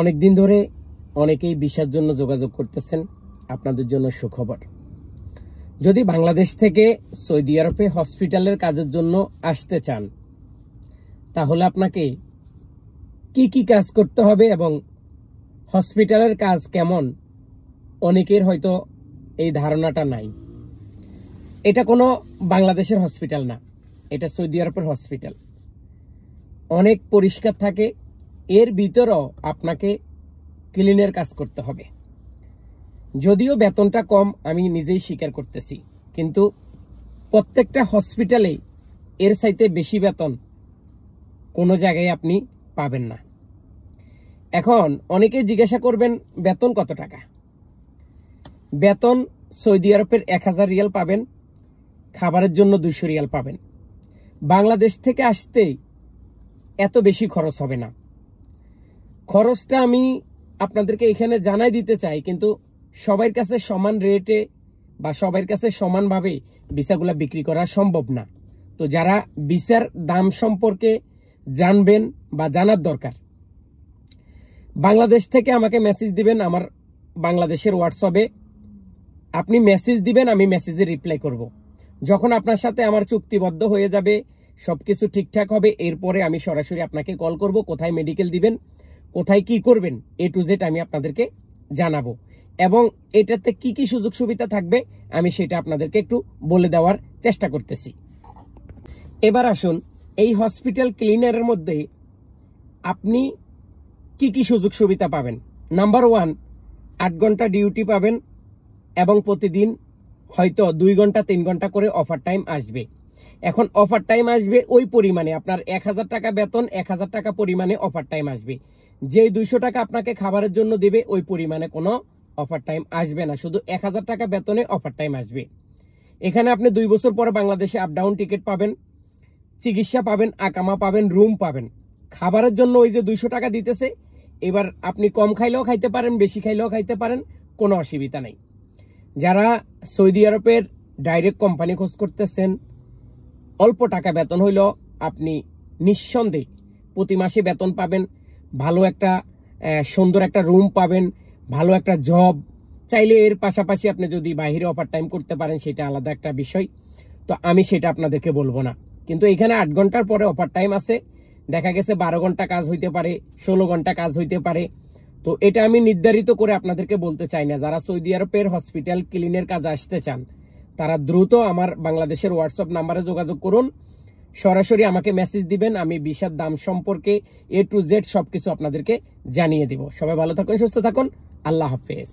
অনেক দিন ধরে অনেকেই ভিসার জন্য যোগাযোগ করতেছেন। আপনাদের জন্য সুখবর, যদি বাংলাদেশ থেকে সৌদি আরবে হসপিটালের কাজের জন্য আসতে চান তাহলে আপনাকে কি কি কাজ করতে হবে এবং হসপিটালের কাজ কেমন, অনেকের হয়তো এই ধারণাটা নাই। এটা কোনো বাংলাদেশের হসপিটাল না, এটা সৌদি আরবের হসপিটাল। অনেক পরিষ্কার থাকে, এর ভিতরেও আপনাকে ক্লিনের কাজ করতে হবে। যদিও বেতনটা কম, আমি নিজেই স্বীকার করতেছি, কিন্তু প্রত্যেকটা হসপিটালে এর চাইতে বেশি বেতন কোনো জায়গায় আপনি পাবেন না। এখন অনেকে জিজ্ঞাসা করবেন বেতন কত টাকা। বেতন সৌদি আরবের 1000 রিয়াল পাবেন, খাবারের জন্য 200 রিয়াল পাবেন। বাংলাদেশ থেকে আসতে এত বেশি খরচ হবে না। খরচটা আমি আপনাদেরকে এখানে জানাই দিতে চাই, কিন্তু সবার কাছে সমান রেটে বা সবার কাছে সমানভাবে ভিসাগুলো বিক্রি করা সম্ভব না। তো যারা ভিসার দাম সম্পর্কে জানবেন বা জানার দরকার, বাংলাদেশ থেকে আমাকে মেসেজ দিবেন। আমার বাংলাদেশের হোয়াটসঅ্যাপে আপনি মেসেজ দিবেন, আমি মেসেজে রিপ্লাই করব। যখন আপনার সাথে আমার চুক্তিবদ্ধ হয়ে যাবে, সবকিছু ঠিকঠাক হবে, এরপরে আমি সরাসরি আপনাকে কল করব। কোথায় মেডিকেল দিবেন, কোথায় কি করবেন, A to Z আমি আপনাদেরকে জানাবো। এবং এটাতে কি কি সুযোগ সুবিধা থাকবে আমি সেটা আপনাদেরকে একটু বলে দেওয়ার চেষ্টা করতেছি। এবার আসুন, এই হসপিটাল ক্লিনারের মধ্যে আপনি কি কি সুযোগ সুবিধা পাবেন। নাম্বার 1, 8 ঘন্টা ডিউটি পাবেন এবং প্রতিদিন হয়তো 2 ঘন্টা 3 ঘন্টা করে অফার টাইম আসবে। এখন অফার টাইম আসবে ওই পরিমাণে, আপনার 1000 টাকা বেতন, 1000 টাকা পরিমাণে অফার টাইম আসবে। যে 200 টাকা আপনাকে খাবারের জন্য দেবে ওই পরিমাণে কোনো অফার টাইম আসবে না, শুধু 1000 টাকা বেতনে অফার টাইম আসবে। এখানে আপনি 2 বছর পরে বাংলাদেশে আপ ডাউন টিকিট পাবেন, চিকিৎসা পাবেন, আকামা পাবেন, রুম পাবেন। খাবারের জন্য ওই যে 200 টাকা দিতেছে, এবার আপনি কম খাইলেও খাইতে পারেন, বেশি খাইলেও খাইতে পারেন, কোনো অসুবিধা নেই। যারা সৌদি আরবের ডাইরেক্ট কোম্পানি খোঁজ করতেছেন, অল্প টাকা বেতন হইলেও আপনি নিঃসন্দেহে প্রতি মাসে বেতন পাবেন, ভালো একটা সুন্দর একটা রুম পাবেন, ভালো একটা জব। চাইলে এর পাশাপাশি আপনি যদি বাইরে অফার টাইম করতে পারেন সেটা আলাদা একটা বিষয়, তো আমি সেটা আপনাদেরকে বলবো না। কিন্তু এখানে 8 ঘন্টার পরে অফার টাইম আছে, দেখা গেছে 12 ঘন্টা কাজ হইতে পারে, 16 ঘন্টা কাজ হইতে পারে। তো এটা আমি নির্ধারিত করে আপনাদেরকে বলতে চাই না। যারা সৌদি আরবের হসপিটাল ক্লিনের কাজে আসতে চান তারা দ্রুত আমার বাংলাদেশের হোয়াটসঅ্যাপ নাম্বারে যোগাযোগ করুন, সরাসরি আমাকে মেসেজ দিবেন। আমি ভিসার দাম সম্পর্কে A to Z সবকিছু আপনাদেরকে জানিয়ে দিব। সবাই ভালো থাকুন, সুস্থ থাকুন, আল্লাহ হাফেজ।